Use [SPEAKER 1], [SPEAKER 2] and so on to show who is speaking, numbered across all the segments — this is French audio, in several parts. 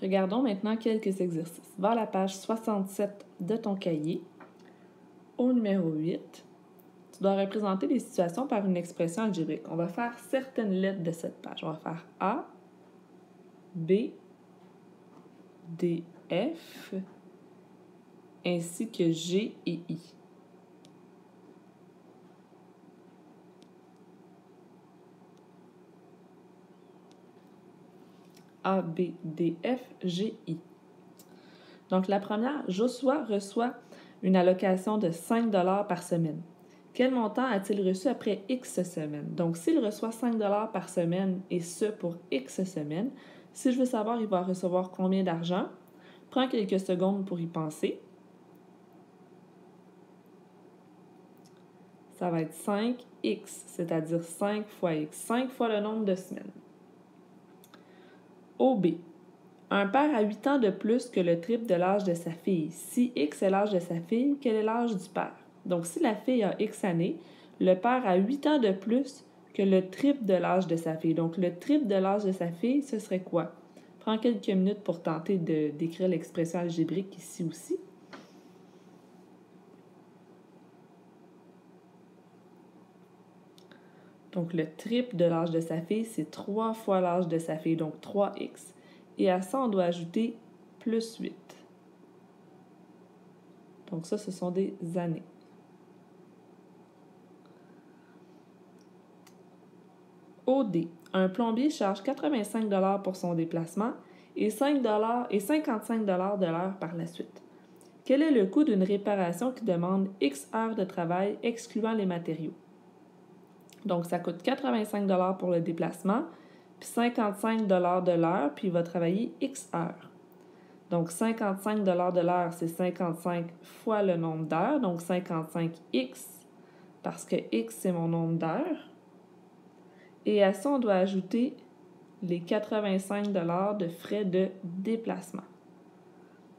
[SPEAKER 1] Regardons maintenant quelques exercices. Va à la page 67 de ton cahier. Au numéro 8, tu dois représenter les situations par une expression algébrique. On va faire certaines lettres de cette page. On va faire A, B, D, F, ainsi que G et I. A, B, D, F, G, I. Donc, la première, Joshua reçoit une allocation de 5 $ par semaine. Quel montant a-t-il reçu après X semaines? Donc, s'il reçoit 5 $ par semaine, et ce pour X semaines, si je veux savoir il va recevoir combien d'argent, prends quelques secondes pour y penser. Ça va être 5X, c'est-à-dire 5 fois X, 5 fois le nombre de semaines. OB. Un père a 8 ans de plus que le triple de l'âge de sa fille. Si X est l'âge de sa fille, quel est l'âge du père? Donc, si la fille a X années, le père a 8 ans de plus que le triple de l'âge de sa fille. Donc, le triple de l'âge de sa fille, ce serait quoi? Prends quelques minutes pour tenter d'écrire l'expression algébrique ici aussi. Donc, le triple de l'âge de sa fille, c'est 3 fois l'âge de sa fille, donc 3X. Et à ça, on doit ajouter plus 8. Donc ça, ce sont des années. OD. Un plombier charge 85 $ pour son déplacement et 5 $ et 55 $ de l'heure par la suite. Quel est le coût d'une réparation qui demande X heures de travail excluant les matériaux? Donc, ça coûte 85 $ pour le déplacement, puis 55 $ de l'heure, puis il va travailler X heures. Donc, 55 $ de l'heure, c'est 55 fois le nombre d'heures, donc 55X, parce que X, c'est mon nombre d'heures. Et à ça, on doit ajouter les 85 $ de frais de déplacement.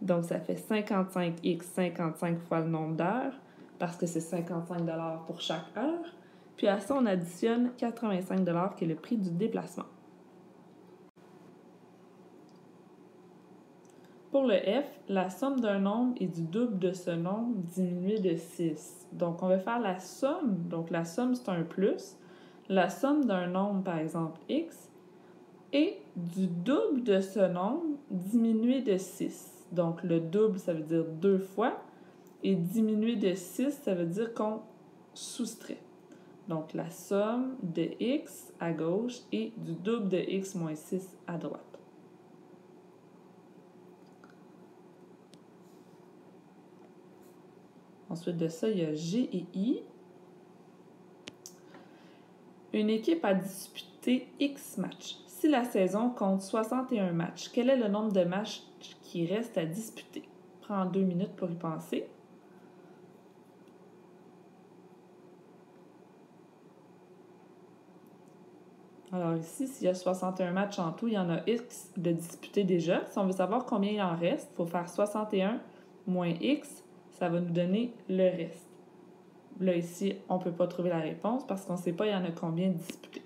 [SPEAKER 1] Donc, ça fait 55X, 55 fois le nombre d'heures, parce que c'est 55 $ pour chaque heure. Puis à ça, on additionne 85 $ qui est le prix du déplacement. Pour le F, la somme d'un nombre et du double de ce nombre diminué de 6. Donc, on va faire la somme. Donc, la somme, c'est un plus. La somme d'un nombre, par exemple, X, et du double de ce nombre diminué de 6. Donc, le double, ça veut dire 2 fois. Et diminué de 6, ça veut dire qu'on soustrait. Donc, la somme de X à gauche et du double de X moins 6 à droite. Ensuite de ça, il y a G et I. Une équipe a disputé X matchs. Si la saison compte 61 matchs, quel est le nombre de matchs qui reste à disputer? Prends 2 minutes pour y penser. Alors ici, s'il y a 61 matchs en tout, il y en a X de disputés déjà. Si on veut savoir combien il en reste, il faut faire 61 moins X, ça va nous donner le reste. Là, ici, on ne peut pas trouver la réponse parce qu'on ne sait pas il y en a combien disputés.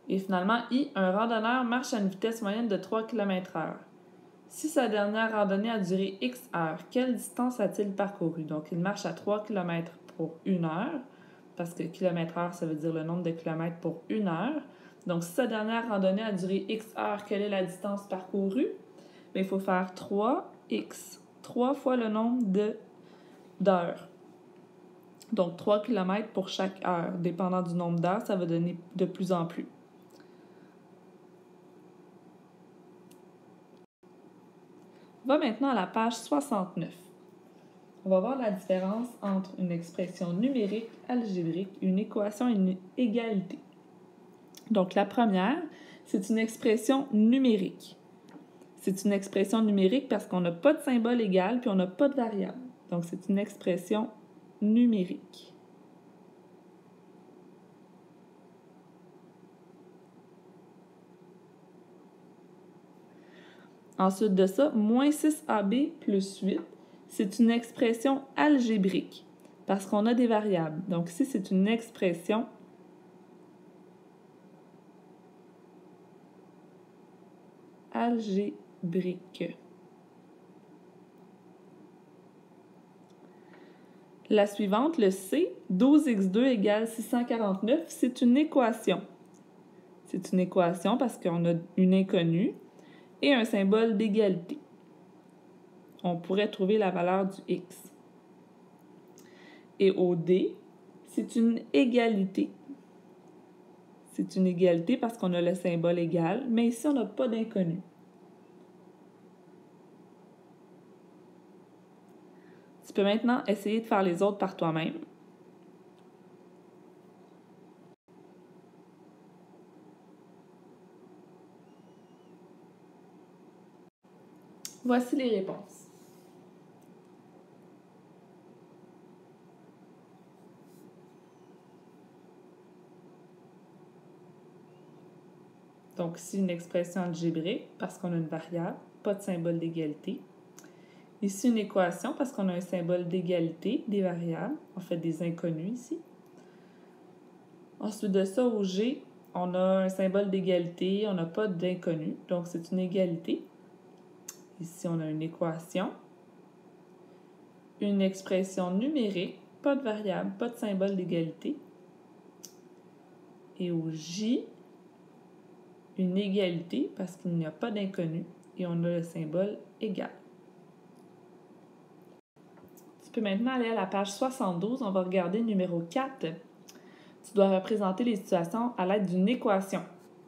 [SPEAKER 1] Et finalement, I, un randonneur marche à une vitesse moyenne de 3 km/h. Si sa dernière randonnée a duré X heures, quelle distance a-t-il parcouru? Donc, il marche à 3 km pour 1 heure, parce que km/h, ça veut dire le nombre de kilomètres pour 1 heure. Donc, si sa dernière randonnée a duré X heures, quelle est la distance parcourue? Bien, il faut faire 3X, 3 fois le nombre d'heures. Donc, 3 km pour chaque heure. Dépendant du nombre d'heures, ça va donner de plus en plus. Va maintenant à la page 69. On va voir la différence entre une expression numérique, algébrique, une équation et une égalité. Donc, la première, c'est une expression numérique. C'est une expression numérique parce qu'on n'a pas de symbole égal puis on n'a pas de variable. Donc, c'est une expression numérique. Ensuite de ça, moins 6AB plus 8, c'est une expression algébrique parce qu'on a des variables. Donc ici, c'est une expression algébrique. La suivante, le C, 12x2 égale 649, c'est une équation. C'est une équation parce qu'on a une inconnue et un symbole d'égalité. On pourrait trouver la valeur du x. Et au D, c'est une égalité. C'est une égalité parce qu'on a le symbole égal, mais ici, on n'a pas d'inconnu. Tu peux maintenant essayer de faire les autres par toi-même. Voici les réponses. Donc ici, une expression algébrique parce qu'on a une variable, pas de symbole d'égalité. Ici, une équation parce qu'on a un symbole d'égalité des variables, on fait des inconnus ici. Ensuite de ça, au G, on a un symbole d'égalité, on n'a pas d'inconnu, donc c'est une égalité. Ici, on a une équation, une expression numérique, pas de variable, pas de symbole d'égalité. Et au J, une égalité parce qu'il n'y a pas d'inconnu et on a le symbole égal. Tu peux maintenant aller à la page 72, on va regarder numéro 4. Tu dois représenter les situations à l'aide d'une équation.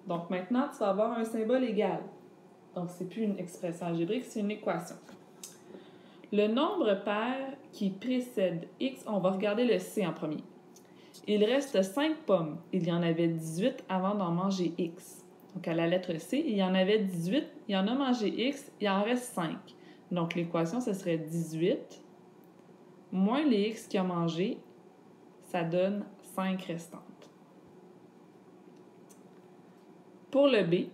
[SPEAKER 1] Donc maintenant, tu vas avoir un symbole égal. Donc c'est plus une expression algébrique, c'est une équation. Le nombre pair qui précède x, on va regarder le C en premier. Il reste 5 pommes. Il y en avait 18 avant d'en manger x. Donc à la lettre C, il y en avait 18, il en a mangé x, il en reste 5. Donc l'équation, ce serait 18 moins les x qu'il a mangé, ça donne 5 restantes. Pour le B,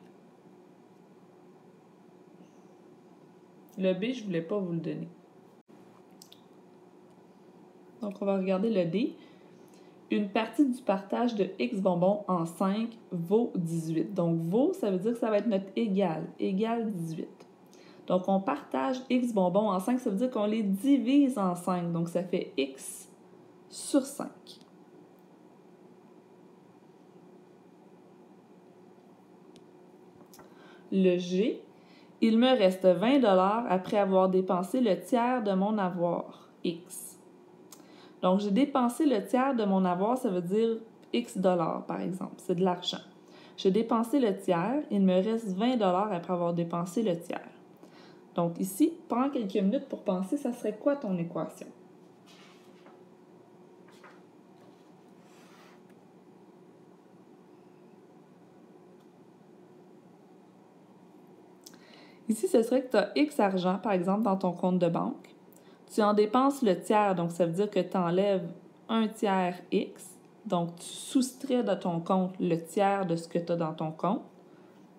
[SPEAKER 1] je ne voulais pas vous le donner. Donc on va regarder le D. Une partie du partage de x bonbons en 5 vaut 18. Donc, vaut, ça veut dire que ça va être notre égal. Égal 18. Donc, on partage x bonbons en 5, ça veut dire qu'on les divise en 5. Donc, ça fait x sur 5. Le G, il me reste 20 $ après avoir dépensé le tiers de mon avoir, x. Donc, j'ai dépensé le tiers de mon avoir, ça veut dire x dollars, par exemple. C'est de l'argent. J'ai dépensé le tiers, il me reste 20 $ après avoir dépensé le tiers. Donc, ici, prends quelques minutes pour penser, ça serait quoi ton équation? Ici, ce serait que tu as x argent, par exemple, dans ton compte de banque. Tu en dépenses le tiers, donc ça veut dire que tu enlèves un tiers x. Donc, tu soustrais de ton compte le tiers de ce que tu as dans ton compte.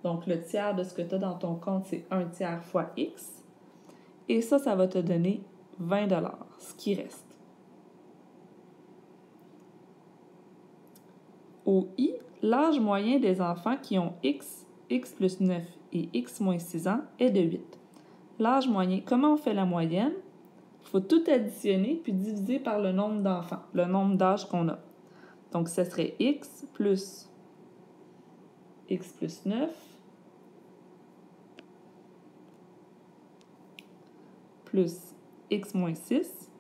[SPEAKER 1] Donc, le tiers de ce que tu as dans ton compte, c'est un tiers fois x. Et ça va te donner 20 $, ce qui reste. Au I, l'âge moyen des enfants qui ont x plus 9 et x moins 6 ans est de 8. L'âge moyen, comment on fait la moyenne? Il faut tout additionner puis diviser par le nombre d'enfants, le nombre d'âges qu'on a. Donc, ce serait x plus 9 plus x moins 6.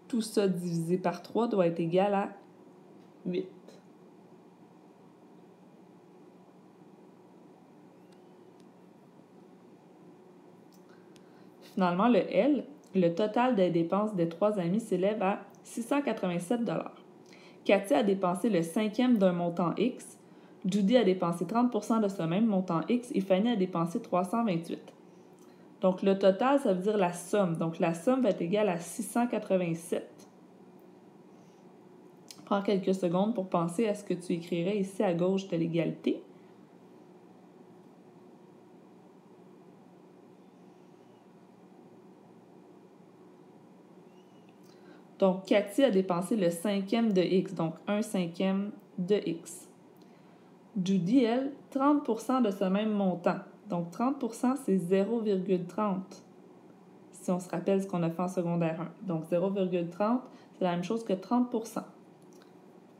[SPEAKER 1] Tout ça divisé par 3 doit être égal à 8. Finalement, le L, le total des dépenses des 3 amis s'élève à 687 $. Cathy a dépensé le 5e d'un montant X, Judy a dépensé 30 % de ce même montant X et Fanny a dépensé 328. Donc, le total, ça veut dire la somme. Donc, la somme va être égale à 687. Prends quelques secondes pour penser à ce que tu écrirais ici à gauche de l'égalité. Donc, Cathy a dépensé le 5e de x, donc 1/5 de x. Judy, elle, 30 % de ce même montant. Donc, 30%, c'est 0,30. Si on se rappelle ce qu'on a fait en secondaire 1. Donc, 0,30, c'est la même chose que 30%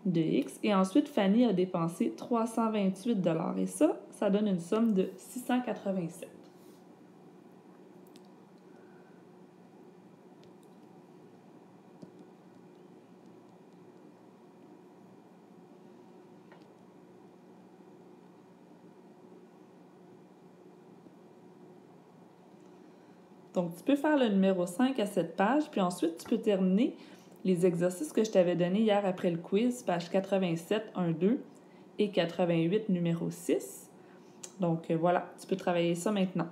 [SPEAKER 1] de X. Et ensuite, Fanny a dépensé 328 $. Et ça donne une somme de 687. Donc, tu peux faire le numéro 5 à cette page, puis ensuite, tu peux terminer les exercices que je t'avais donnés hier après le quiz, page 87, 1, 2 et 88, numéro 6. Donc, voilà, tu peux travailler ça maintenant.